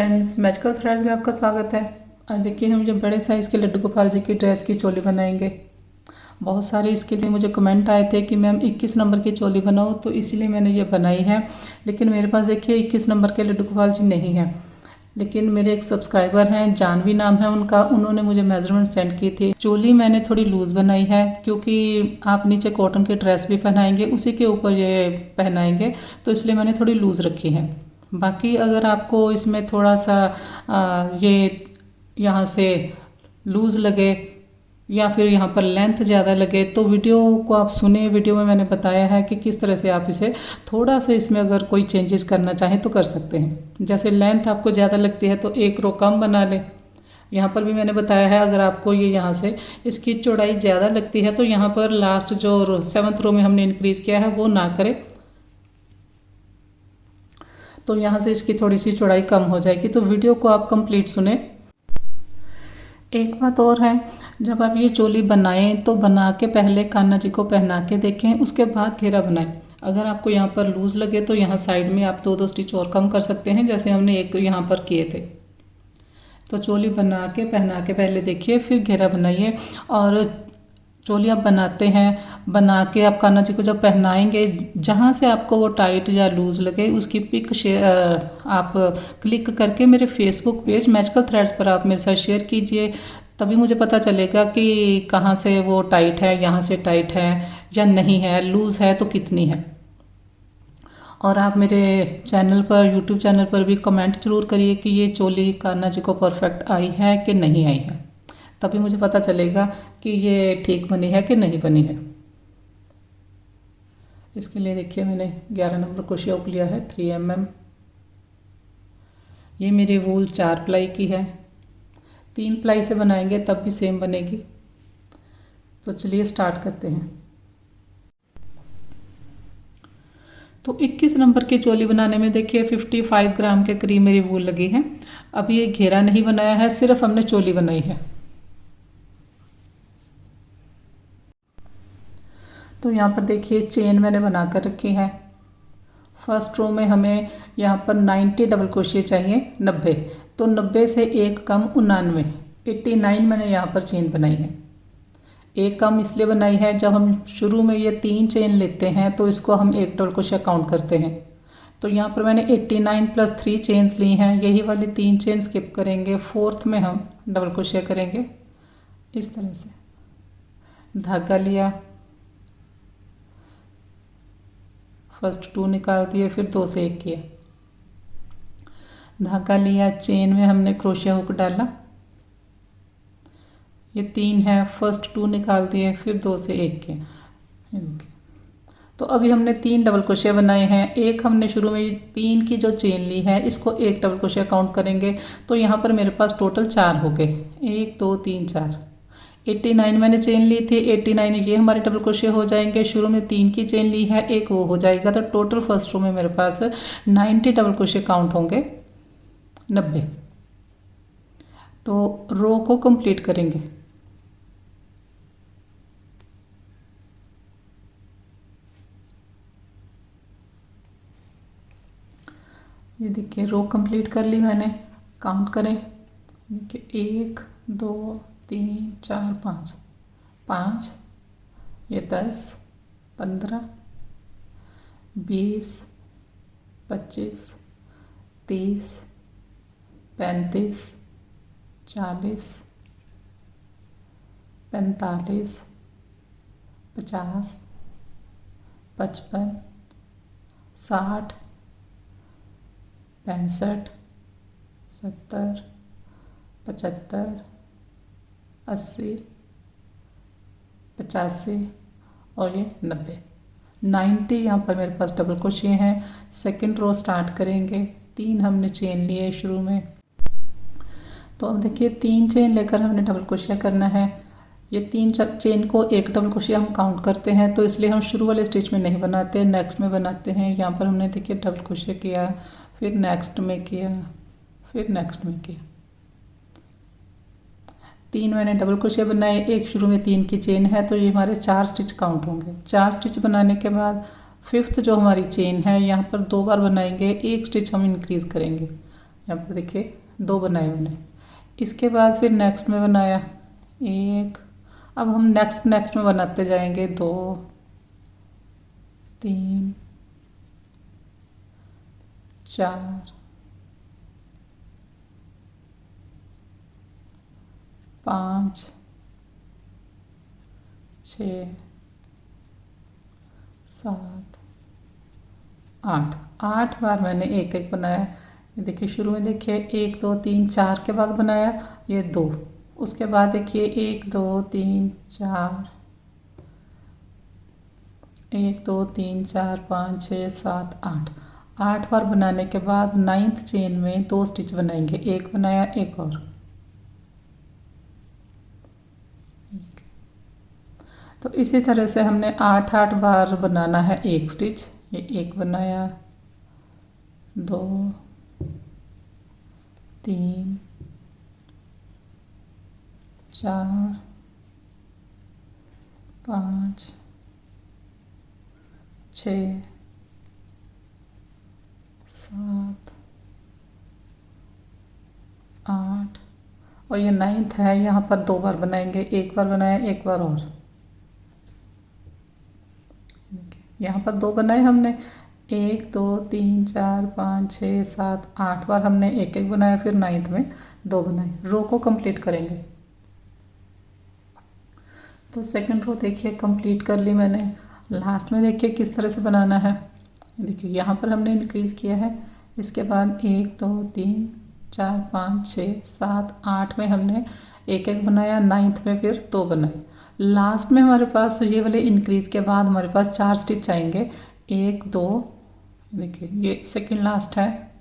Friends, magical threads में आपका स्वागत है। आज देखिए हम जो बड़े साइज़ के लड्डू गोपाल जी की ड्रेस की चोली बनाएंगे। बहुत सारे इसके लिए मुझे कमेंट आए थे कि मैम 21 नंबर की चोली बनाओ, तो इसीलिए मैंने ये बनाई है। लेकिन मेरे पास देखिए 21 नंबर के लड्डू गोपाल जी नहीं है। लेकिन मेरे एक सब्सक्राइबर हैं, जानवी नाम है उनका, उन्होंने मुझे मेजरमेंट सेंड की थी। चोली मैंने थोड़ी लूज़ बनाई है क्योंकि आप नीचे कॉटन की ड्रेस भी पहनाएंगे, उसी के ऊपर ये पहनाएंगे, तो इसलिए मैंने थोड़ी लूज़ रखी है। बाकी अगर आपको इसमें थोड़ा सा ये यहाँ से लूज़ लगे या फिर यहाँ पर लेंथ ज़्यादा लगे तो वीडियो को आप सुने। वीडियो में मैंने बताया है कि किस तरह से आप इसे थोड़ा सा इसमें अगर कोई चेंजेस करना चाहें तो कर सकते हैं। जैसे लेंथ आपको ज़्यादा लगती है तो एक रो कम बना लें। यहाँ पर भी मैंने बताया है, अगर आपको ये यहाँ से इसकी चौड़ाई ज़्यादा लगती है तो यहाँ पर लास्ट जो 7th रो में हमने इंक्रीज़ किया है वो ना करें, तो यहाँ से इसकी थोड़ी सी चौड़ाई कम हो जाएगी। तो वीडियो को आप कंप्लीट सुने। एक बात और है, जब आप ये चोली बनाएं तो बना के पहले कान्हा जी को पहना के देखें, उसके बाद घेरा बनाएं। अगर आपको यहाँ पर लूज़ लगे तो यहाँ साइड में आप 2-2 स्टिच और कम कर सकते हैं, जैसे हमने एक यहाँ पर किए थे। तो चोली बना के पहना के पहले देखिए, फिर घेरा बनाइए। और चोली आप बनाते हैं, बना के आप कान्हा जी को जब पहनाएंगे, जहाँ से आपको वो टाइट या लूज़ लगे उसकी पिक आप क्लिक करके मेरे फेसबुक पेज मैजिकल थ्रेड्स पर आप मेरे साथ शेयर कीजिए। तभी मुझे पता चलेगा कि कहाँ से वो टाइट है, यहाँ से टाइट है या नहीं है, लूज़ है तो कितनी है। और आप मेरे चैनल पर, यूट्यूब चैनल पर भी कमेंट ज़रूर करिए कि ये चोली कान्हा जी को परफेक्ट आई है कि नहीं आई है, तभी मुझे पता चलेगा कि ये ठीक बनी है कि नहीं बनी है। इसके लिए देखिए मैंने 11 नंबर क्रोशिया हुक लिया है 3 mm। ये मेरी वूल 4 प्लाई की है, 3 प्लाई से बनाएंगे तब भी सेम बनेगी। तो चलिए स्टार्ट करते हैं। तो 21 नंबर की चोली बनाने में देखिए 55 ग्राम के करीब मेरी वूल लगी है। अभी ये घेरा नहीं बनाया है, सिर्फ हमने चोली बनाई है। तो यहाँ पर देखिए चेन मैंने बना कर रखी है। फर्स्ट रो में हमें यहाँ पर 90 डबल क्रोशिया चाहिए, 90। तो 90 से एक कम 89, 89 मैंने यहाँ पर चेन बनाई है। एक कम इसलिए बनाई है, जब हम शुरू में ये 3 चेन लेते हैं तो इसको हम एक डबल क्रोशिया काउंट करते हैं। तो यहाँ पर मैंने 89 + 3 चेन्स ली हैं। यही वाली 3 चेन स्किप करेंगे, 4th में हम डबल क्रोशिया करेंगे। इस तरह से धागा लिया, फर्स्ट 2 निकाल दिए, फिर 2 से 1 किया, धागा लिया, चेन में हमने क्रोशिया हुक डाला। ये 3 है, फर्स्ट 2 निकाल दिए, फिर 2 से 1 किया। ये देखिए, तो अभी हमने 3 डबल क्रोशिया बनाए हैं। एक हमने शुरू में 3 की जो चेन ली है इसको एक डबल क्रोशिया काउंट करेंगे, तो यहाँ पर मेरे पास टोटल 4 हो गए, 1 2 3 4। 89 मैंने चेन ली थी, 89 ये हमारे डबल क्रोशिया हो जाएंगे। शुरू में 3 की चेन ली है, एक वो हो जाएगा। तो टोटल फर्स्ट रो में मेरे पास 90 डबल क्रोशिया काउंट होंगे, 90। तो रो को कंप्लीट करेंगे। ये देखिए रो कंप्लीट कर ली मैंने। काउंट करें, देखिए 1 2 3 4 5, 5, ये 10 15 20 25 30 35 40 45 50 55 60 65 70 75 80 85 और ये 90, 90 यहाँ पर मेरे पास डबल क्रोशिया हैं। सेकंड रो स्टार्ट करेंगे। 3 हमने चेन लिए शुरू में, तो अब देखिए 3 चेन लेकर हमने डबल क्रोशिया करना है। ये 3 चेन को एक डबल क्रोशिया हम काउंट करते हैं, तो इसलिए हम शुरू वाले स्टिच में नहीं बनाते, नेक्स्ट में बनाते हैं। यहाँ पर हमने देखिए डबल क्रोशिया किया, फिर नेक्स्ट में किया, फिर नेक्स्ट में किया। 3 मैंने डबल क्रोशिया बनाए, एक शुरू में 3 की चेन है, तो ये हमारे 4 स्टिच काउंट होंगे। 4 स्टिच बनाने के बाद 5th जो हमारी चेन है यहाँ पर 2 बार बनाएंगे, एक स्टिच हम इंक्रीज़ करेंगे। यहाँ पर देखिए 2 बनाए मैंने। इसके बाद फिर नेक्स्ट में बनाया 1, अब हम नेक्स्ट में बनाते जाएंगे 2, 3, 4, 5, 6, 7, 8 बार मैंने एक एक बनाया। ये देखिए शुरू में देखिए 1 2 3 4 के बाद बनाया ये 2, उसके बाद देखिए 1 2 3 4, 1 2 3 4 5 6 7 8 बार बनाने के बाद 9th चेन में 2 स्टिच बनाएंगे, एक बनाया एक और। तो इसी तरह से हमने 8 बार बनाना है एक स्टिच। ये एक बनाया, 2, 3, 4, 5, 6, 7, 8 और ये 9th है, यहाँ पर 2 बार बनाएंगे, एक बार बनाया एक बार और। यहाँ पर 2 बनाए हमने, 1 2 3 4 5 6 7 8 बार हमने एक एक बनाया, फिर 9th में 2 बनाए। रो को कंप्लीट करेंगे। तो सेकंड रो देखिए कंप्लीट कर ली मैंने। लास्ट में देखिए किस तरह से बनाना है। देखिए यहाँ पर हमने इंक्रीज़ किया है, इसके बाद 1 2 3 4 5 6 7 8 में हमने एक एक बनाया, 9th में फिर 2 बनाए। लास्ट में हमारे पास ये वाले इंक्रीज़ के बाद हमारे पास 4 स्टिच आएंगे, 1 2, देखिए ये सेकंड लास्ट है,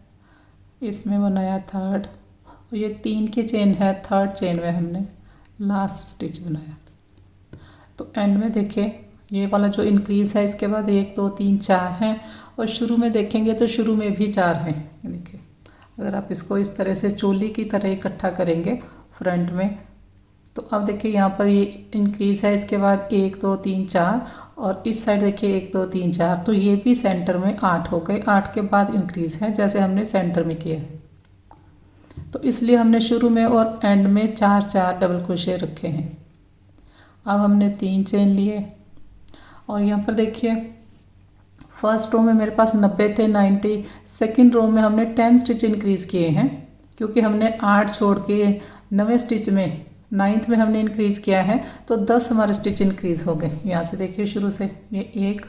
इसमें बनाया 3rd, और ये 3 की चेन है, 3rd चेन में हमने लास्ट स्टिच बनाया। तो एंड में देखिए ये वाला जो इंक्रीज़ है इसके बाद 1 2 3 4 हैं, और शुरू में देखेंगे तो शुरू में भी 4 हैं। देखिए अगर आप इसको इस तरह से चोली की तरह इकट्ठा करेंगे फ्रंट में, तो अब देखिए यहाँ पर ये इंक्रीज़ है, इसके बाद 1 2 3 4, और इस साइड देखिए 1 2 3 4, तो ये भी सेंटर में 8 हो गए। 8 के बाद इंक्रीज़ है जैसे हमने सेंटर में किया है, तो इसलिए हमने शुरू में और एंड में 4 4 डबल क्रोशे रखे हैं। अब हमने 3 चेन लिए, और यहाँ पर देखिए फर्स्ट रो में मेरे पास 90 थे, 90। सेकंड रो में हमने 10 स्टिच इंक्रीज़ किए हैं, क्योंकि हमने 8 छोड़ के 9वें स्टिच में 9th में हमने इंक्रीज़ किया है, तो 10 हमारे स्टिच इंक्रीज़ हो गए। यहाँ से देखिए शुरू से ये 1,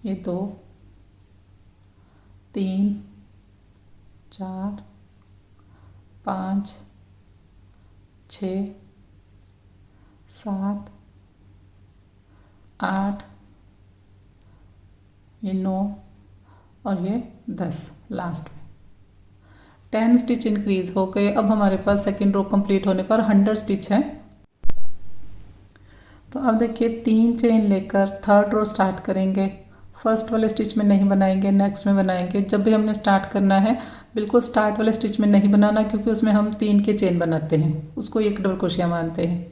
ये 2, 3 4 5 6 7 8, ये 9 और ये 10 लास्ट में 10 स्टिच इंक्रीज़ हो गए। अब हमारे पास सेकंड रो कंप्लीट होने पर 100 स्टिच है। तो अब देखिए 3 चेन लेकर 3rd रो स्टार्ट करेंगे। फर्स्ट वाले स्टिच में नहीं बनाएंगे, नेक्स्ट में बनाएंगे। जब भी हमने स्टार्ट करना है बिल्कुल स्टार्ट वाले स्टिच में नहीं बनाना, क्योंकि उसमें हम 3 के चेन बनाते हैं, उसको एक डबल क्रोशिया मानते हैं।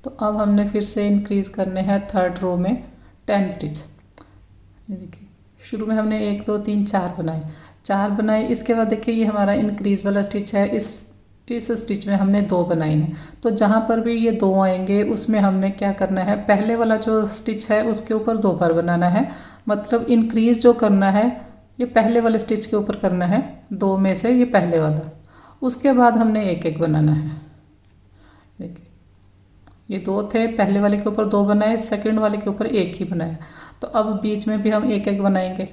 तो अब हमने फिर से इंक्रीज़ करने हैं 3rd रो में 10 स्टिच। ये देखिए शुरू में हमने 1 2 3 4 बनाए, इसके बाद देखिए ये हमारा इंक्रीज़ वाला स्टिच है, इस स्टिच में हमने 2 बनाए हैं। तो जहाँ पर भी ये 2 आएंगे उसमें हमने क्या करना है, पहले वाला जो स्टिच है उसके ऊपर 2 बार बनाना है। मतलब इंक्रीज़ जो करना है ये पहले वाले स्टिच के ऊपर करना है, 2 में से ये पहले वाला, उसके बाद हमने एक एक बनाना है। देखिए ये 2 थे, पहले वाले के ऊपर 2 बनाए, सेकंड वाले के ऊपर 1 ही बनाया। तो अब बीच में भी हम एक एक बनाएंगे।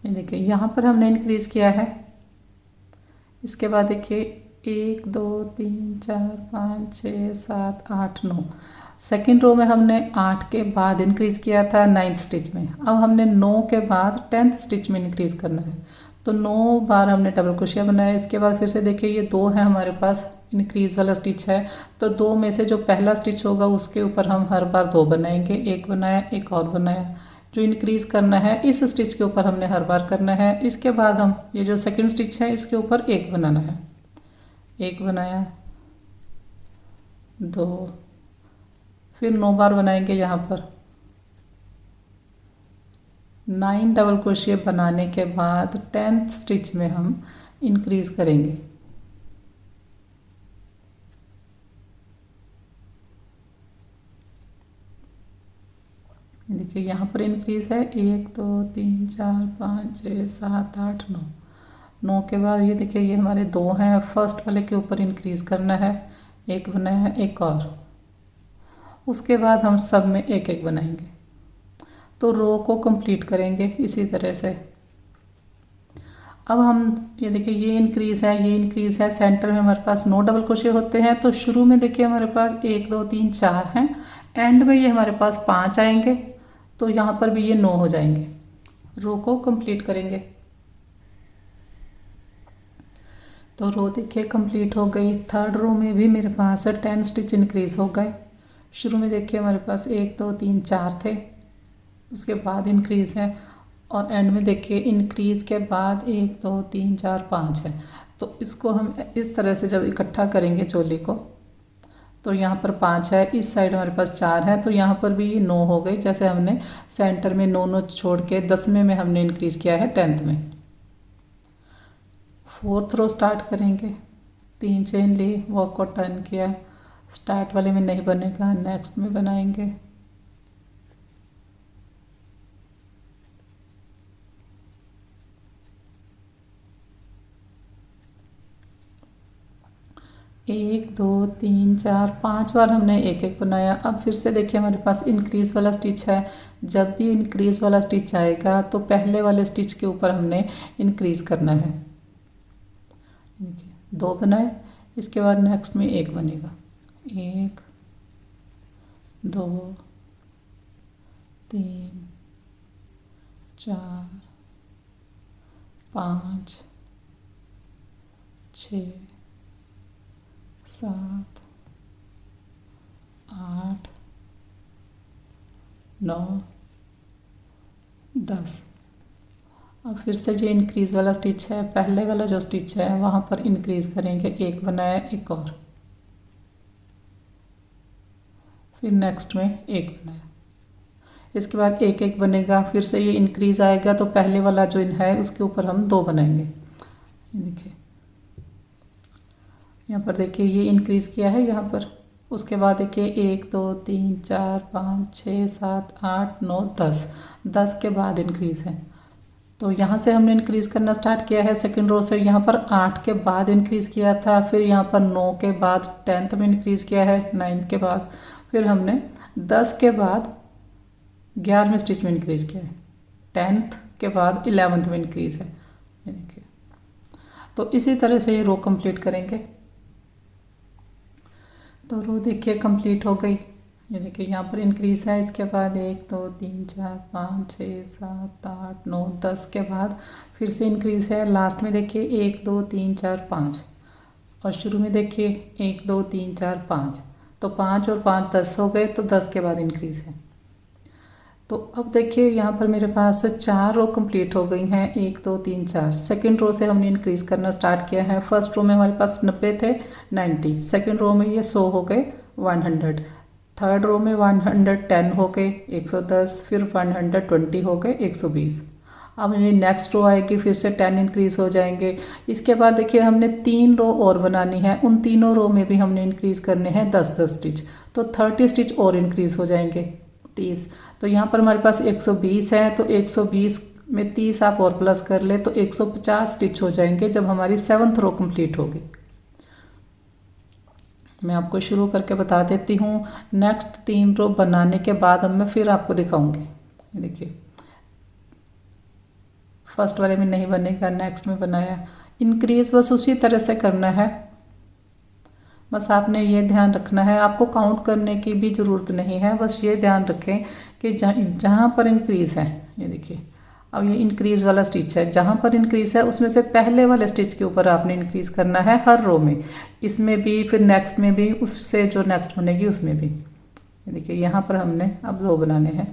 ये देखिए यहाँ पर हमने इंक्रीज़ किया है, इसके बाद देखिए 1 2 3 4 5 6 7 8 9, सेकेंड रो में हमने 8 के बाद इंक्रीज़ किया था 9th स्टिच में। अब हमने 9 के बाद 10th स्टिच में इंक्रीज़ करना है, तो 9 बार हमने डबल क्रोशिया बनाया। इसके बाद फिर से देखिए ये 2 है हमारे पास, इंक्रीज़ वाला स्टिच है, तो 2 में से जो पहला स्टिच होगा उसके ऊपर हम हर बार 2 बनाएंगे। एक बनाया एक और बनाया, जो इंक्रीज़ करना है इस स्टिच के ऊपर हमने हर बार करना है। इसके बाद हम ये जो सेकंड स्टिच है इसके ऊपर एक बनाना है। एक बनाया, 2, फिर 9 बार बनाएंगे। यहाँ पर 9 डबल क्रोशिया बनाने के बाद 10th स्टिच में हम इंक्रीज़ करेंगे। देखिए यहाँ पर इंक्रीज़ है 1 2 3 4 5 6 7 8 9। 9 के बाद ये देखिए ये हमारे 2 हैं, फर्स्ट वाले के ऊपर इंक्रीज़ करना है। एक बनाया है, एक और, उसके बाद हम सब में एक एक बनाएंगे। तो रो को कंप्लीट करेंगे इसी तरह से। अब हम ये देखिए ये इंक्रीज़ है, ये इंक्रीज़ है। सेंटर में हमारे पास 9 डबल क्रोशिया होते हैं। तो शुरू में देखिए हमारे पास 1 2 3 4 हैं, एंड में ये हमारे पास 5 आएंगे। तो यहाँ पर भी ये 9 हो जाएंगे। रो को कंप्लीट करेंगे। तो रो देखिए कंप्लीट हो गई। थर्ड रो में भी मेरे पास 10 स्टिच इंक्रीज़ हो गए। शुरू में देखिए हमारे पास 1 2 3 4 थे, उसके बाद इंक्रीज़ है, और एंड में देखिए इंक्रीज़ के बाद 1 2 3 4 5 है। तो इसको हम इस तरह से जब इकट्ठा करेंगे चोली को, तो यहाँ पर 5 है, इस साइड हमारे पास 4 है, तो यहाँ पर भी ये 9 हो गई। जैसे हमने सेंटर में 9 9 छोड़ के 10वें में हमने इंक्रीज़ किया है 10th में। 4th रो स्टार्ट करेंगे। 3 चेन ली, वर्क को टर्न किया। स्टार्ट वाले में नहीं बनेगा, नेक्स्ट में बनाएंगे। एक 2 3 4 5 बार हमने एक एक बनाया। अब फिर से देखिए हमारे पास इंक्रीज़ वाला स्टिच है। जब भी इंक्रीज़ वाला स्टिच आएगा तो पहले वाले स्टिच के ऊपर हमने इंक्रीज़ करना है। देखिए 2 बनाए, इसके बाद नेक्स्ट में 1 बनेगा। 1 2 3 4 5 6 7 8 9 10। अब फिर से जो इंक्रीज़ वाला स्टिच है, पहले वाला जो स्टिच है वहाँ पर इंक्रीज़ करेंगे। 1 बनाया, एक और, फिर नेक्स्ट में 1 बनाया। इसके बाद एक एक बनेगा। फिर से ये इंक्रीज़ आएगा तो पहले वाला जो है उसके ऊपर हम 2 बनाएंगे। ये देखिए यहाँ पर देखिए ये इंक्रीज़ किया है यहाँ पर। उसके बाद देखिए 1 2 3 4 5 6 7 8 9 10। 10 के बाद इंक्रीज़ है, तो यहाँ से हमने इंक्रीज़ करना स्टार्ट किया है सेकंड रो से। यहाँ पर 8 के बाद इंक्रीज़ किया था, फिर यहाँ पर 9 के बाद 10th में इंक्रीज़ किया है, 9 के बाद, फिर हमने 10 के बाद 11वें स्टिच में इंक्रीज़ किया है, 10th के बाद 11th में इंक्रीज़ है। ये देखिए, तो इसी तरह से ये रो कंप्लीट करेंगे। तो रो देखिए कंप्लीट हो गई। ये देखिए यहाँ पर इंक्रीज़ है। इसके बाद 1 2 3 4 5 6 7 8 9 10 के बाद फिर से इंक्रीज़ है। लास्ट में देखिए 1 2 3 4 5, और शुरू में देखिए 1 2 3 4 5। तो 5 और 5 10 हो गए, तो 10 के बाद इंक्रीज़ है। तो अब देखिए यहाँ पर मेरे पास 4 रो कंप्लीट हो गई हैं। 1 2 3 4। सेकंड रो से हमने इंक्रीज़ करना स्टार्ट किया है। फर्स्ट रो में हमारे पास 90 थे, 90। सेकंड रो में ये 100 हो गए, 100। थर्ड रो में 110 हो गए, 110। फिर 120 हो गए, 120। अब ये नेक्स्ट रो आएगी, फिर से 10 इंक्रीज़ हो जाएंगे। इसके बाद देखिए हमने 3 रो और बनानी है। उन तीनों रो में भी हमने इंक्रीज़ करने हैं 10-10 स्टिच, तो 30 स्टिच और इंक्रीज़ हो जाएंगे, 30। तो यहाँ पर हमारे पास 120 है, तो 120 में 30 आप और प्लस कर ले तो 150 स्टिच हो जाएंगे जब हमारी 7th रो कंप्लीट होगी। मैं आपको शुरू करके बता देती हूँ। नेक्स्ट 3 रो बनाने के बाद अब मैं फिर आपको दिखाऊंगी। ये देखिए फर्स्ट वाले में नहीं बनेगा, नेक्स्ट में बनाया। इंक्रीज़ बस उसी तरह से करना है, बस आपने ये ध्यान रखना है। आपको काउंट करने की भी ज़रूरत नहीं है, बस ये ध्यान रखें कि जहाँ पर इंक्रीज़ है, ये देखिए अब ये इंक्रीज़ वाला स्टिच है, जहाँ पर इंक्रीज़ है उसमें से पहले वाले स्टिच के ऊपर आपने इंक्रीज़ करना है हर रो में, इसमें भी, फिर नेक्स्ट में भी, उससे जो नेक्स्ट बनेगी उसमें भी। ये देखिए यहाँ पर हमने अब 2 बनाने हैं।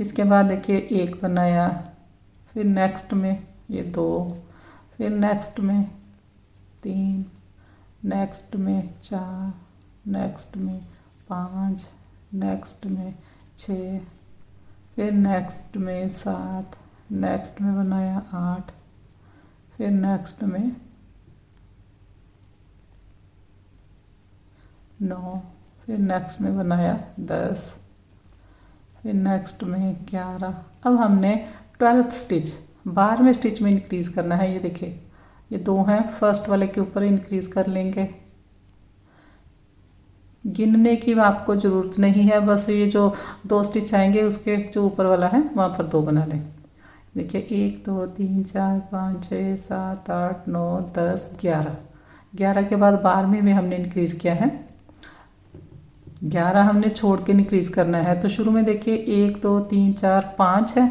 इसके बाद देखिए एक बनाया, फिर नेक्स्ट में ये 2, फिर नेक्स्ट में 3, नेक्स्ट में 4, नेक्स्ट में 5, नेक्स्ट में 6, फिर नेक्स्ट में 7, नेक्स्ट में बनाया 8, फिर नेक्स्ट में 9, फिर नेक्स्ट में बनाया 10, फिर नेक्स्ट में 11। अब हमने 12th स्टिच 12वें स्टिच में इंक्रीज करना है। ये देखिए ये 2 हैं, फर्स्ट वाले के ऊपर इंक्रीज कर लेंगे। गिनने की आपको ज़रूरत नहीं है, बस ये जो 2 स्टिच आएंगे उसके जो ऊपर वाला है वहाँ पर 2 बना लें। देखिए 1 2 3 4 5 6 7 8 9 10 11। 11 के बाद 12वें में हमने इंक्रीज़ किया है, 11 हमने छोड़ के इंक्रीज़ करना है। तो शुरू में देखिए 1 2 3 4 5 है,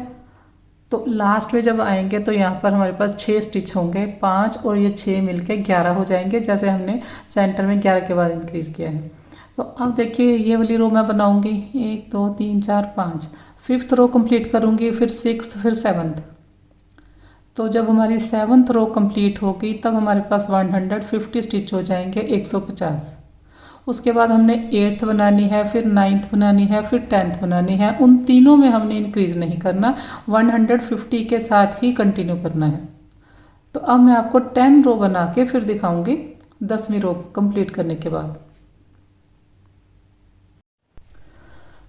तो लास्ट में जब आएंगे तो यहाँ पर हमारे पास 6 स्टिच होंगे, 5 और ये 6 मिलके 11 हो जाएंगे, जैसे हमने सेंटर में 11 के बाद इंक्रीज़ किया है। तो अब देखिए ये वाली रो मैं बनाऊंगी 1 2 3 4 5, 5th रो कंप्लीट करूंगी, फिर 6th, फिर 7th। तो जब हमारी 7th रो कंप्लीट होगी तब हमारे पास 150 स्टिच हो जाएंगे, 150। उसके बाद हमने 8th बनानी है, फिर 9th बनानी है, फिर 10th बनानी है। उन तीनों में हमने इंक्रीज़ नहीं करना, 150 के साथ ही कंटिन्यू करना है। तो अब मैं आपको 10 रो बना के फिर दिखाऊंगी 10वीं रो कंप्लीट करने के बाद।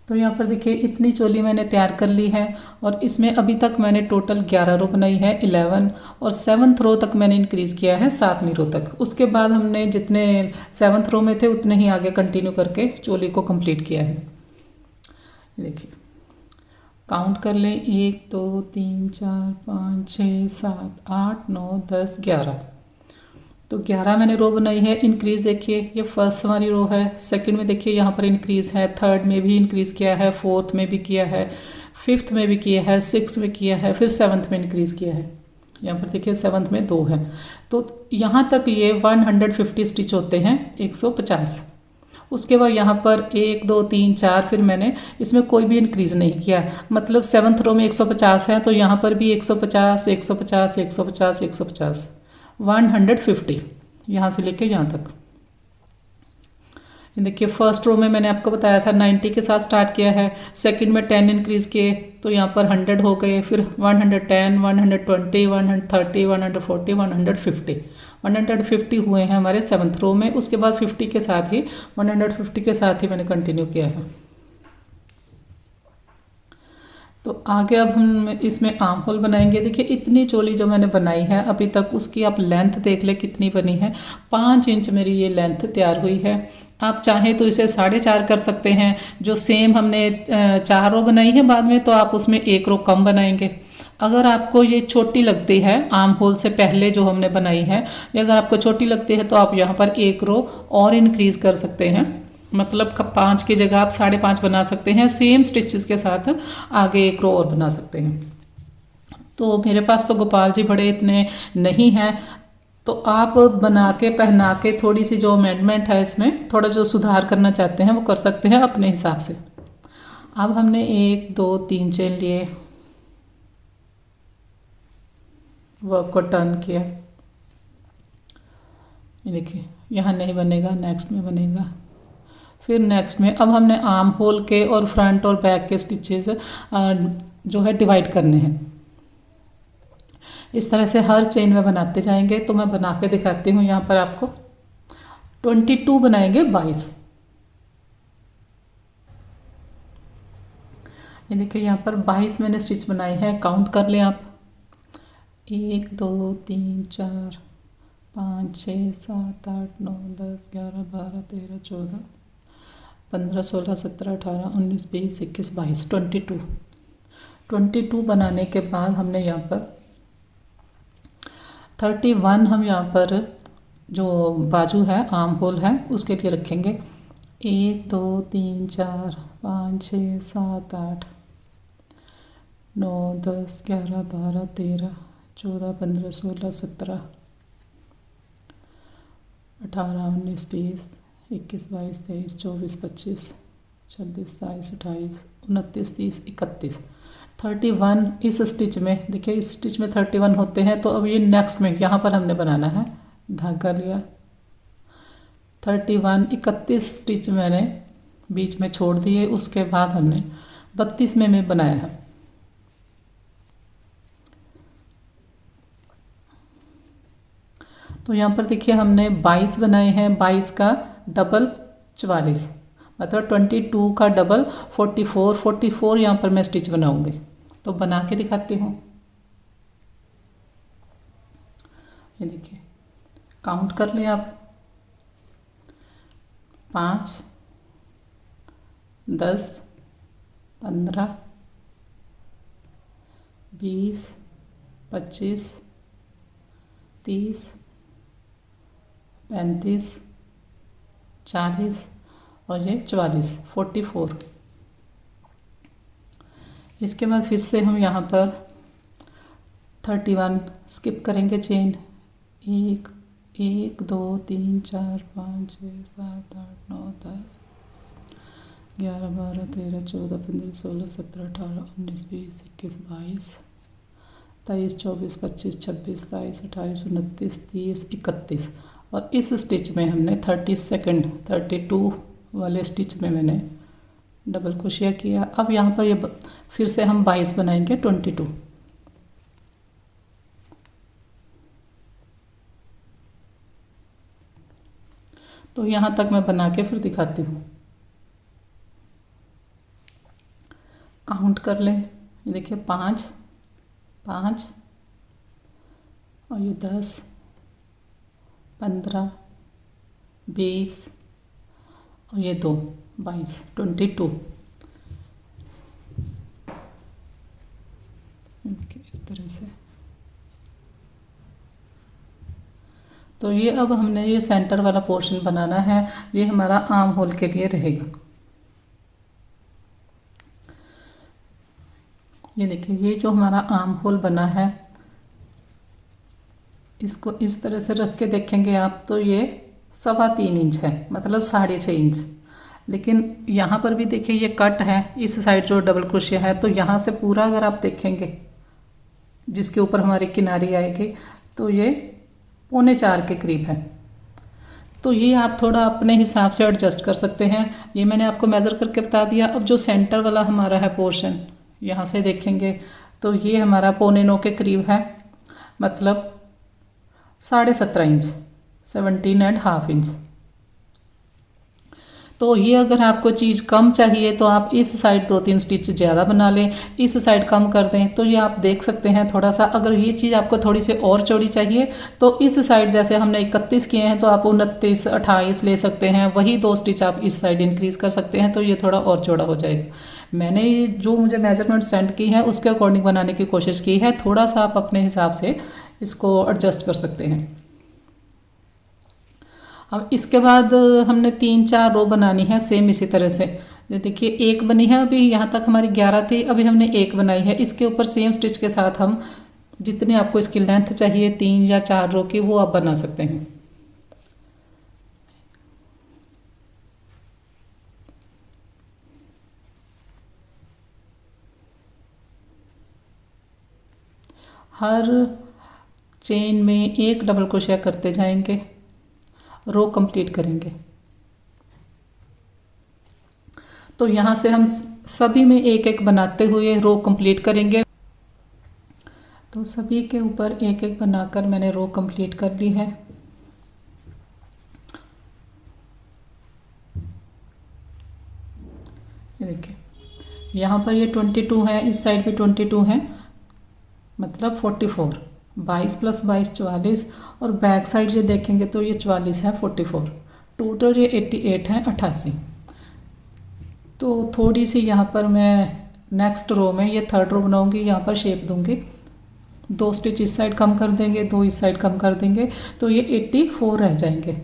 तो यहाँ पर देखिए इतनी चोली मैंने तैयार कर ली है, और इसमें अभी तक मैंने टोटल 11 रो बनाई है, 11, और 7th रो तक मैंने इंक्रीज़ किया है 7वीं रो तक। उसके बाद हमने जितने 7th रो में थे उतने ही आगे कंटिन्यू करके चोली को कंप्लीट किया है। देखिए काउंट कर लें 1 2 3 4 5 6 7 8 9 10 11। तो 11 मैंने रो बनाई है। इंक्रीज़ देखिए ये फर्स्ट वाली रो है, सेकंड में देखिए यहाँ पर इंक्रीज़ है, थर्ड में भी इंक्रीज़ किया है, फोर्थ में भी किया है, 5th में भी किया है, 6th में किया है, फिर 7th में इंक्रीज़ किया है। यहाँ पर देखिए 7th में 2 है। तो यहाँ तक ये 150 स्टिच होते हैं, 150। उसके बाद यहाँ पर 1 2 3 4, फिर मैंने इसमें कोई भी इंक्रीज़ नहीं किया, मतलब 7th रो में 150 है, तो यहाँ पर भी 150 150 150 150, 150 यहाँ से लेके यहाँ तक। देखिए फर्स्ट रो में मैंने आपको बताया था 90 के साथ स्टार्ट किया है, सेकंड में 10 इंक्रीज़ किए तो यहाँ पर 100 हो गए, फिर 110 120 130 140 150 150 हुए हैं हमारे 7th रो में। उसके बाद 50 के साथ ही 150 के साथ ही मैंने कंटिन्यू किया है। तो आगे अब हम इसमें आर्म होल बनाएंगे। देखिए इतनी चोली जो मैंने बनाई है अभी तक, उसकी आप लेंथ देख ले कितनी बनी है। 5 इंच मेरी ये लेंथ तैयार हुई है। आप चाहें तो इसे 4.5 कर सकते हैं। जो सेम हमने 4 रो बनाई है बाद में, तो आप उसमें 1 रो कम बनाएंगे। अगर आपको ये छोटी लगती है आर्म होल से पहले जो हमने बनाई है, अगर आपको छोटी लगती है तो आप यहाँ पर 1 रो और इंक्रीज़ कर सकते हैं, मतलब 5 की जगह आप 5.5 बना सकते हैं। सेम स्टिचेस के साथ आगे 1 रो और बना सकते हैं। तो मेरे पास तो गोपाल जी बड़े इतने नहीं हैं, तो आप बना के पहना के थोड़ी सी जो अमेंडमेंट है इसमें थोड़ा जो सुधार करना चाहते हैं वो कर सकते हैं अपने हिसाब से। अब हमने 1 2 3 चेन लिए, वर्क को टर्न किया। ये देखिए यहाँ नहीं बनेगा, नेक्स्ट में बनेगा, फिर नेक्स्ट में। अब हमने आर्म होल के और फ्रंट और बैक के स्टिचेस जो है डिवाइड करने हैं। इस तरह से हर चेन में बनाते जाएंगे। तो मैं बना के दिखाती हूँ। यहाँ पर आपको 22 बनाएंगे 22। ये देखिए यहाँ पर 22 मैंने स्टिच बनाए हैं। काउंट कर लें आप, 1 2 3 4 5 6 7 8 9 10 11 12 13 14 15 16 17 18 19 20 21 22 22 बनाने के बाद हमने यहाँ पर 31 हम यहाँ पर जो बाजू है आर्म होल है उसके लिए रखेंगे। 1 2 3 4 5 6 7 8 9 10 11 12 13 14 15 16 17 18 19 20 21 22 23 24 25 26 27 28 29 30 31 31 इस स्टिच में, देखिए इस स्टिच में 31 होते हैं। तो अब ये नेक्स्ट में यहाँ पर हमने बनाना है, धागा लिया 31, 31 स्टिच मैंने बीच में छोड़ दिए। उसके बाद हमने 32 में मैं बनाया है। तो यहाँ पर देखिए हमने 22 बनाए हैं, 22 का डबल 44, मतलब 22 का डबल 44, 44 यहाँ पर मैं स्टिच बनाऊंगी। तो बना के दिखाती हूँ। ये देखिए काउंट कर लें आप, 5, 10, 15, 20, 25, 30, 35, 40 और ये 44, 44। इसके बाद फिर से हम यहाँ पर 31 स्किप करेंगे चेन, 1 1 2 3 4 5 6 7 8 9 10 11 12 13 14 15 16 17 18 19 20 21 22 23 24 25 26 27 28 29 30 31। और इस स्टिच में हमने 32 वाले स्टिच में मैंने डबल क्रोशिया किया। अब यहाँ पर ये फिर से हम 22 बनाएंगे, 22। तो यहाँ तक मैं बना के फिर दिखाती हूँ। काउंट कर लें, ये देखिए 5 5 और ये 10 15 20 और ये 2 22, 22। इस तरह से। तो ये अब हमने ये सेंटर वाला पोर्शन बनाना है, ये हमारा आर्म होल के लिए रहेगा। ये देखिए ये जो हमारा आर्म होल बना है, इसको इस तरह से रख के देखेंगे आप तो ये 3.25 इंच है, मतलब 6.5 इंच। लेकिन यहाँ पर भी देखिए ये कट है, इस साइड जो डबल क्रोशिया है, तो यहाँ से पूरा अगर आप देखेंगे जिसके ऊपर हमारी किनारी आएगी तो ये 3.25 के करीब है। तो ये आप थोड़ा अपने हिसाब से एडजस्ट कर सकते हैं। ये मैंने आपको मेज़र करके बता दिया। अब जो सेंटर वाला हमारा है पोर्शन, यहाँ से देखेंगे तो ये हमारा 8.25 के करीब है, मतलब 17.5 इंच, 17.5 इंच। तो ये अगर आपको चीज़ कम चाहिए तो आप इस साइड 2-3 स्टिच ज़्यादा बना लें, इस साइड कम कर दें। तो ये आप देख सकते हैं थोड़ा सा। अगर ये चीज़ आपको थोड़ी सी और चौड़ी चाहिए तो इस साइड जैसे हमने 31 किए हैं तो आप 29, 28 ले सकते हैं। वही 2 स्टिच आप इस साइड इंक्रीज़ कर सकते हैं, तो ये थोड़ा और चौड़ा हो जाएगा। मैंने जो मुझे मेजरमेंट सेंड की है उसके अकॉर्डिंग बनाने की कोशिश की है। थोड़ा सा आप अपने हिसाब से इसको एडजस्ट कर सकते हैं। अब इसके बाद हमने 3-4 रो बनानी है सेम इसी तरह से। देखिए एक बनी है, अभी यहाँ तक हमारी 11 थी, अभी हमने एक बनाई है। इसके ऊपर सेम स्टिच के साथ हम जितनी आपको इसकी लेंथ चाहिए 3 या 4 रो की, वो आप बना सकते हैं। हर चेन में एक डबल क्रोशिया करते जाएंगे, रो कंप्लीट करेंगे। तो यहाँ से हम सभी में एक एक बनाते हुए रो कंप्लीट करेंगे। तो सभी के ऊपर एक एक बनाकर मैंने रो कंप्लीट कर ली है। ये देखिए यहाँ पर ये 22 है, इस साइड भी 22 है, मतलब 44, 22 + 22 44, और बैक साइड ये देखेंगे तो ये 44 है, 44, टोटल ये 88 है, 88। तो थोड़ी सी यहाँ पर मैं नेक्स्ट रो में ये 3rd रो बनाऊंगी, यहाँ पर शेप दूंगी, 2 स्टिच इस साइड कम कर देंगे, 2 इस साइड कम कर देंगे, तो ये 84 रह जाएंगे,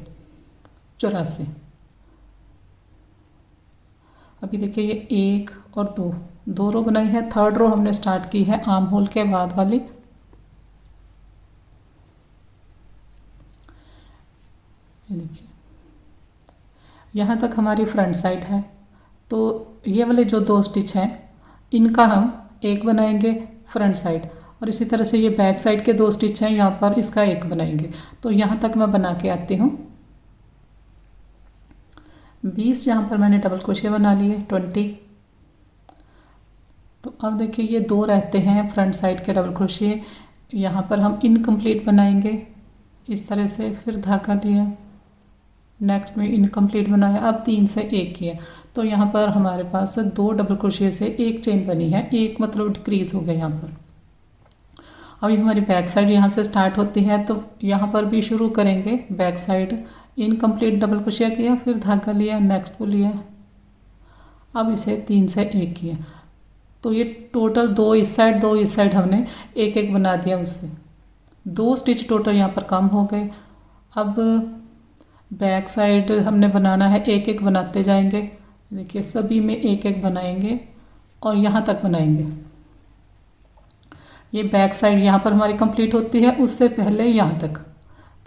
84। अभी देखिए ये 1 और 2 रो बनाई है। 3rd रो हमने स्टार्ट की है आर्म होल के बाद वाली। ये देखिए यहाँ तक हमारी फ्रंट साइड है। तो ये वाले जो 2 स्टिच हैं इनका हम एक बनाएंगे फ्रंट साइड, और इसी तरह से ये बैक साइड के 2 स्टिच हैं, यहाँ पर इसका एक बनाएंगे। तो यहाँ तक मैं बना के आती हूँ। 20 यहाँ पर मैंने डबल क्रोशिया बना लिए, 20। तो अब देखिए ये 2 रहते हैं फ्रंट साइड के डबल क्रोशिया, यहाँ पर हम इनकम्प्लीट बनाएंगे इस तरह से, फिर धागा लिया, नेक्स्ट में इनकम्प्लीट बनाया, अब 3 से 1 किया। तो यहाँ पर हमारे पास 2 डबल क्रोशिया से 1 चेन बनी है, एक मतलब डिक्रीज हो गया यहाँ पर। अब ये हमारी बैक साइड यहाँ से स्टार्ट होती है, तो यहाँ पर भी शुरू करेंगे back side, incomplete double crochet किया, फिर धागा लिया, नेक्स्ट को लिया, अब इसे 3 से 1 किया। तो ये टोटल 2 इस साइड 2 इस साइड हमने एक एक बना दिया, उससे 2 स्टिच टोटल यहाँ पर कम हो गए। अब बैक साइड हमने बनाना है, एक एक बनाते जाएंगे। देखिए सभी में एक एक बनाएंगे और यहाँ तक बनाएंगे। ये बैक साइड यहाँ पर हमारी कंप्लीट होती है, उससे पहले यहाँ तक,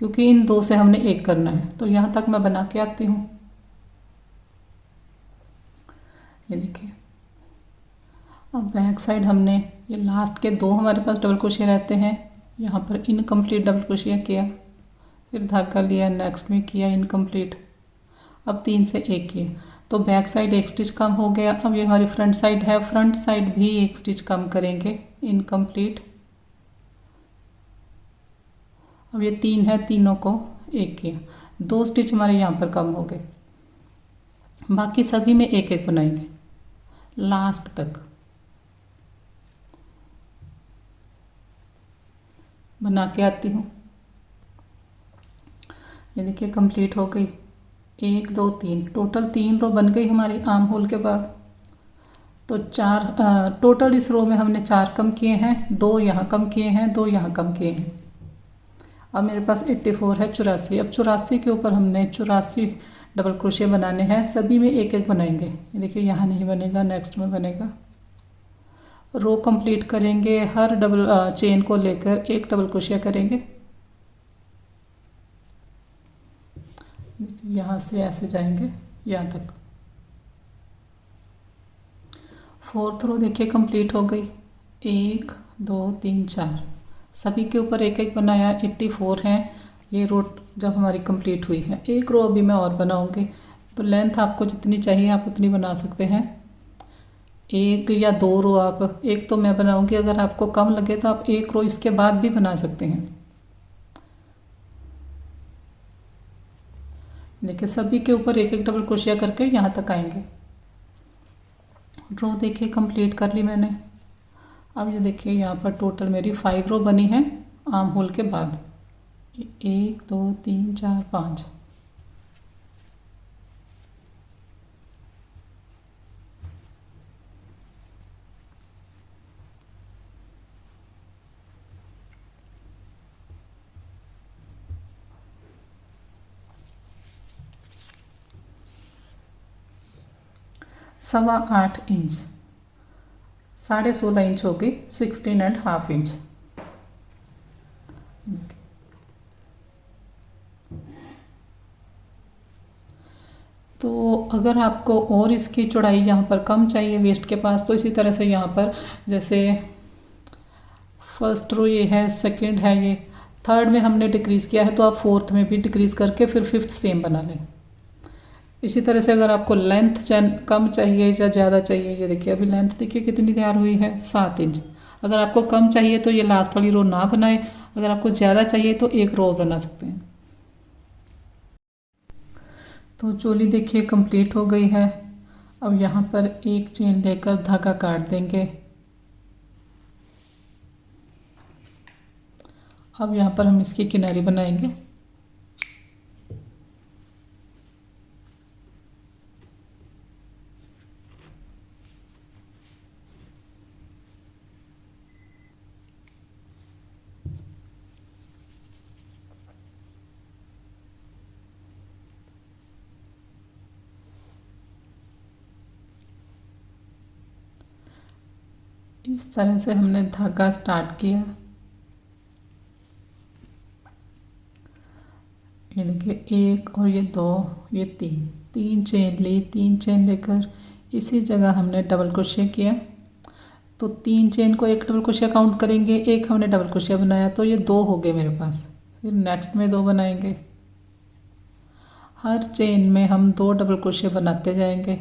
क्योंकि इन 2 से हमने एक करना है। तो यहाँ तक मैं बना के आती हूँ। ये देखिए अब बैक साइड हमने ये लास्ट के 2 हमारे पास डबल क्रोशिया रहते हैं, यहाँ पर इनकम्प्लीट डबल क्रोशिया किया, फिर धागा लिया, नेक्स्ट में किया इनकम्प्लीट, अब 3 से 1 किए। तो बैक साइड 1 स्टिच कम हो गया। अब ये हमारी फ्रंट साइड है, फ्रंट साइड भी 1 स्टिच कम करेंगे, इनकम्प्लीट। अब ये 3 है, तीनों को 1 किया, 2 स्टिच हमारे यहाँ पर कम हो गए। बाकी सभी में एक एक बनाएंगे लास्ट तक। बना के आती हूँ। ये देखिए कंप्लीट हो गई, 1 2 3, टोटल 3 रो बन गई हमारी आर्म होल के बाद। तो 4 टोटल इस रो में हमने 4 कम किए हैं, 2 यहाँ कम किए हैं, 2 यहाँ कम किए हैं। अब मेरे पास 84 है, 84। अब 84 के ऊपर हमने 84 डबल क्रोशिया बनाने हैं, सभी में एक एक बनाएंगे। ये देखिए यहाँ नहीं बनेगा, नेक्स्ट में बनेगा। रो कंप्लीट करेंगे, हर डबल चेन को लेकर 1 डबल क्रोशिया करेंगे। यहाँ से ऐसे जाएंगे यहाँ तक। 4th रो देखिए कंप्लीट हो गई, 1 2 3 4, सभी के ऊपर एक एक बनाया। 84 है ये रो जब हमारी कंप्लीट हुई है। 1 रो अभी मैं और बनाऊंगी, तो लेंथ आपको जितनी चाहिए आप उतनी बना सकते हैं, 1 या 2 रो आप, एक तो मैं बनाऊंगी, अगर आपको कम लगे तो आप 1 रो इसके बाद भी बना सकते हैं। देखिए सभी के ऊपर एक एक डबल क्रोशिया करके यहाँ तक आएंगे। रो देखिए कंप्लीट कर ली मैंने। अब ये देखिए यहाँ पर टोटल मेरी 5 रो बनी है आर्म होल के बाद, 1 2 3 4 5। सवा 8 इंच, 16.5 इंच होगी, 16.5 इंच। तो अगर आपको और इसकी चौड़ाई यहाँ पर कम चाहिए वेस्ट के पास, तो इसी तरह से यहाँ पर जैसे फर्स्ट रो ये है, सेकंड है, ये थर्ड में हमने डिक्रीज़ किया है, तो आप 4th में भी डिक्रीज़ करके फिर 5th सेम बना लें। इसी तरह से अगर आपको लेंथ कम चाहिए या ज़्यादा चाहिए, ये देखिए अभी लेंथ देखिए कितनी तैयार हुई है, 7 इंच। अगर आपको कम चाहिए तो ये लास्ट वाली रो ना बनाए, अगर आपको ज़्यादा चाहिए तो 1 रो बना सकते हैं। तो चोली देखिए कंप्लीट हो गई है। अब यहाँ पर 1 चेन लेकर धागा काट देंगे। अब यहाँ पर हम इसकी किनारी बनाएंगे। इस तरह से हमने धागा स्टार्ट किया। ये देखिए 1 और ये 2, ये 3 चेन ली, 3 चेन लेकर इसी जगह हमने डबल क्रोशिया किया। तो 3 चेन को एक डबल क्रोशिया काउंट करेंगे, एक हमने डबल क्रोशिया बनाया, तो ये 2 हो गए मेरे पास। फिर नेक्स्ट में 2 बनाएंगे, हर चेन में हम 2 डबल क्रोशिया बनाते जाएंगे।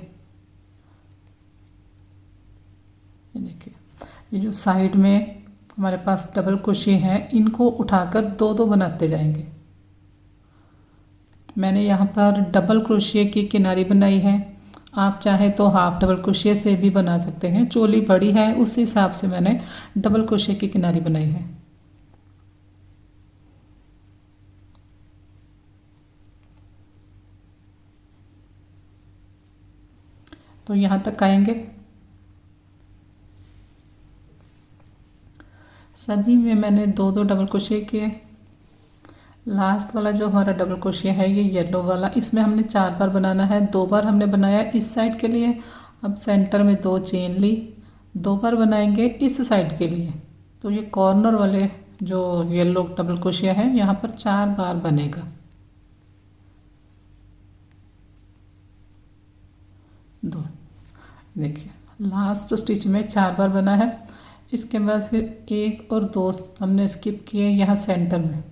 ये देखिए, ये जो साइड में हमारे पास डबल क्रोशिया हैं, इनको उठाकर 2-2 बनाते जाएंगे। मैंने यहाँ पर डबल क्रोशिया की किनारी बनाई है, आप चाहे तो हाफ डबल क्रोशिया से भी बना सकते हैं। चोली बड़ी है, उस हिसाब से मैंने डबल क्रोशिया की किनारी बनाई है। तो यहाँ तक आएंगे, सभी में मैंने 2-2 डबल क्रोशिया किए। लास्ट वाला जो हमारा डबल क्रोशिया है, ये येलो वाला, इसमें हमने 4 बार बनाना है। 2 बार हमने बनाया इस साइड के लिए, अब सेंटर में 2 चेन ली, 2 बार बनाएंगे इस साइड के लिए। तो ये कॉर्नर वाले जो येलो डबल क्रोशिया है, यहाँ पर 4 बार बनेगा। 2, देखिए लास्ट स्टिच में 4 बार बना है। इसके बाद फिर 1 और 2 हमने स्किप किए यहाँ सेंटर में,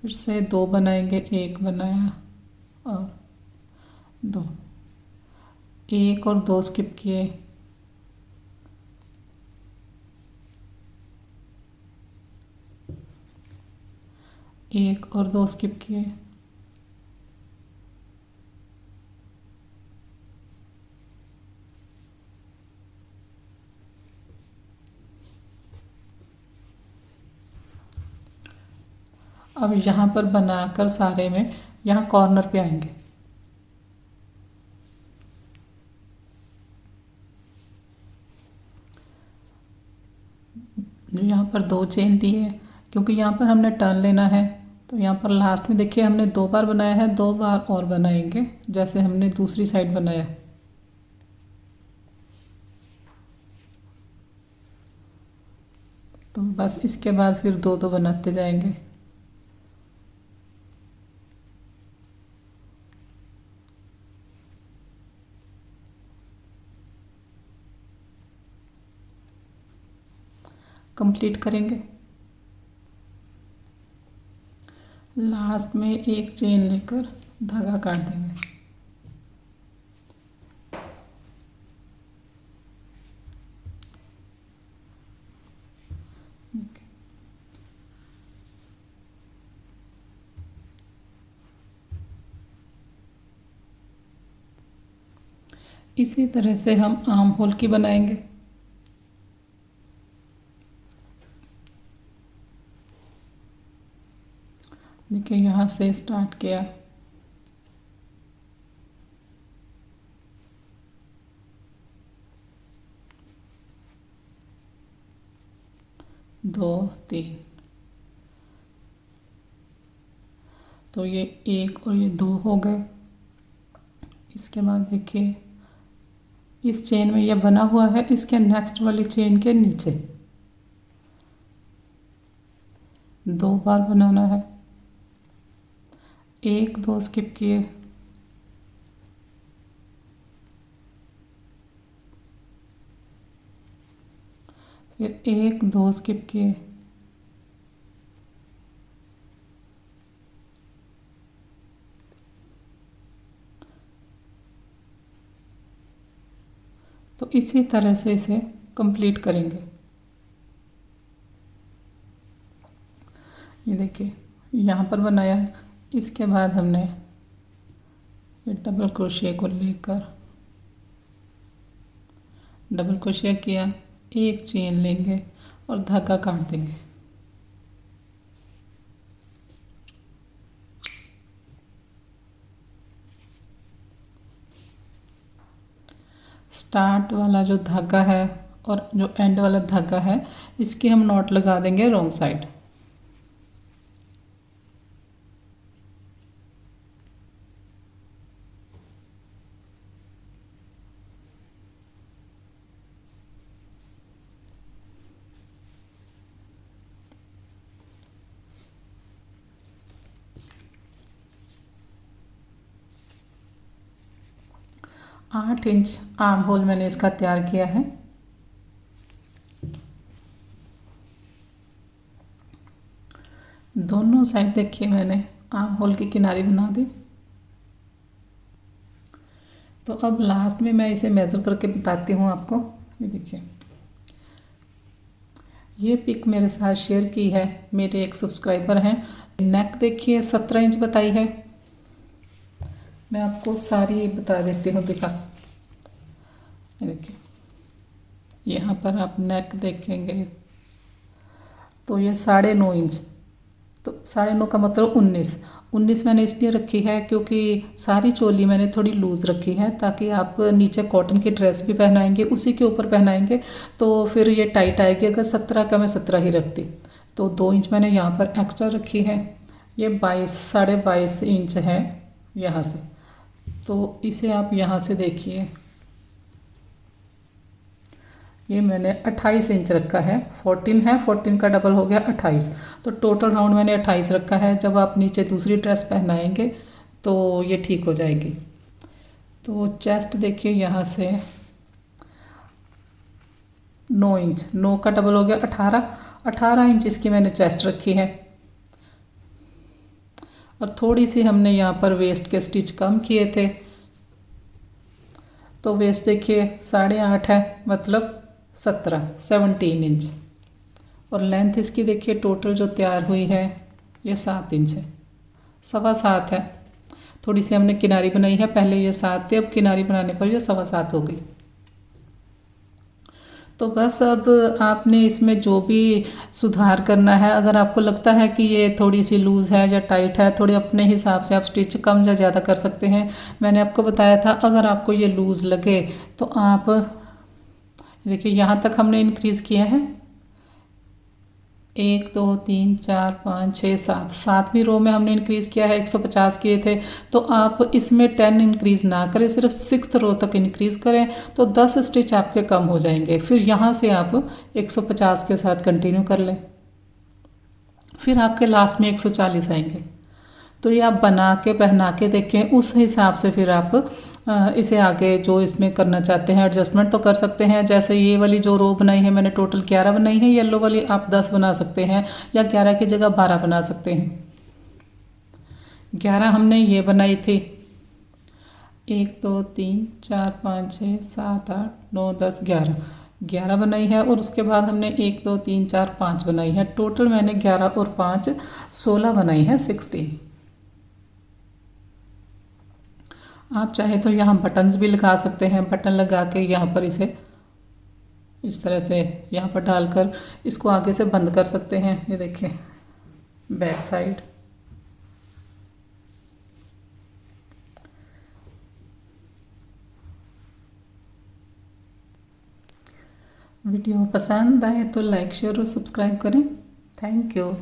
फिर से 2 बनाएंगे, 1 बनाया और 2, 1 और 2 स्किप किए, एक और 2 स्किप किए, अब यहाँ पर बनाकर सारे में यहाँ कॉर्नर पे आएंगे। यहाँ पर 2 चेन ली है, क्योंकि यहाँ पर हमने टर्न लेना है। तो यहाँ पर लास्ट में देखिए हमने 2 बार बनाया है, 2 बार और बनाएंगे जैसे हमने दूसरी साइड बनाया। तो बस इसके बाद फिर 2-2 बनाते जाएंगे। कंप्लीट करेंगे। लास्ट में एक चेन लेकर धागा काट देंगे। इसी तरह से हम आर्म होल की बनाएंगे। देखिए यहाँ से स्टार्ट किया, दो 3, तो ये 1 और ये 2 हो गए। इसके बाद देखिए इस चेन में ये बना हुआ है, इसके नेक्स्ट वाली चेन के नीचे 2 बार बनाना है, 1 2 स्किप किए, फिर 1 2 स्किप किए, तो इसी तरह से इसे कंप्लीट करेंगे। ये देखिए यहाँ पर बनाया, इसके बाद हमने ये डबल क्रोशिया को लेकर डबल क्रोशिया किया, एक चेन लेंगे और धागा काट देंगे। स्टार्ट वाला जो धागा है और जो एंड वाला धागा है, इसके हम नॉट लगा देंगे रॉन्ग साइड। आठ इंच आर्म होल मैंने इसका तैयार किया है। साइड देखिए मैंने आर्म होल की किनारी बना दी। तो अब लास्ट में मैं इसे मेज़र करके बताती हूँ आपको। ये देखिए, ये पिक मेरे साथ शेयर की है मेरे एक सब्सक्राइबर हैं। नेक देखिए 17 इंच बताई है। मैं आपको सारी बता देती हूँ, दिखा। ये देखिए, यहाँ पर आप नेक देखेंगे तो ये 9.5 इंच, तो 9.5 का मतलब 19 मैंने इसलिए रखी है क्योंकि सारी चोली मैंने थोड़ी लूज़ रखी है, ताकि आप नीचे कॉटन की ड्रेस भी पहनाएंगे उसी के ऊपर पहनाएंगे तो फिर ये टाइट आएगी। अगर 17 का मैं 17 ही रखती तो 2 इंच मैंने यहाँ पर एक्स्ट्रा रखी है। ये 22.5 इंच है यहाँ से, तो इसे आप यहाँ से देखिए, ये मैंने 28 इंच रखा है। 14 है, 14 का डबल हो गया 28, तो टोटल राउंड मैंने 28 रखा है। जब आप नीचे दूसरी ड्रेस पहनाएंगे तो ये ठीक हो जाएगी। तो चेस्ट देखिए, यहाँ से 9 इंच, 9 का डबल हो गया 18 इंच इसकी मैंने चेस्ट रखी है। और थोड़ी सी हमने यहाँ पर वेस्ट के स्टिच कम किए थे, तो वेस्ट देखिए 8.5 है, मतलब 17 इंच। और लेंथ इसकी देखिए टोटल जो तैयार हुई है ये 7 इंच है, 7.25 है। थोड़ी सी हमने किनारी बनाई है, पहले ये 7 थी, अब किनारी बनाने पर ये 7.25 हो गई। तो बस अब आपने इसमें जो भी सुधार करना है, अगर आपको लगता है कि ये थोड़ी सी लूज़ है या टाइट है, थोड़े अपने हिसाब से आप स्टिच कम या ज़्यादा कर सकते हैं। मैंने आपको बताया था अगर आपको ये लूज़ लगे तो आप देखिए, यहाँ तक हमने इंक्रीज़ किया है 1 2 3 4 5 6 7, 7वीं रो में हमने इंक्रीज़ किया है, 150 किए थे। तो आप इसमें 10 इंक्रीज़ ना करें, सिर्फ 6th रो तक इंक्रीज़ करें, तो 10 स्टिच आपके कम हो जाएंगे। फिर यहाँ से आप 150 के साथ कंटिन्यू कर लें, फिर आपके लास्ट में 140 आएंगे। तो ये आप बना के पहना के देखें, उस हिसाब से फिर आप इसे आगे जो इसमें करना चाहते हैं एडजस्टमेंट तो कर सकते हैं। जैसे ये वाली जो रो बनाई है मैंने टोटल 11 बनाई है, येलो वाली आप 10 बना सकते हैं या 11 की जगह 12 बना सकते हैं। 11 हमने ये बनाई थी, 1 2 3 4 5 6 7 8 9 10 11 बनाई है। और उसके बाद हमने 1 2 3 4 5 बनाई है। टोटल मैंने 11 और 5 16 बनाई है, 16। आप चाहे तो यहाँ बटन्स भी लगा सकते हैं, बटन लगा के यहाँ पर इसे इस तरह से यहाँ पर डालकर इसको आगे से बंद कर सकते हैं। ये देखिए बैक साइड। वीडियो पसंद आए तो लाइक शेयर और सब्सक्राइब करें। Thank you.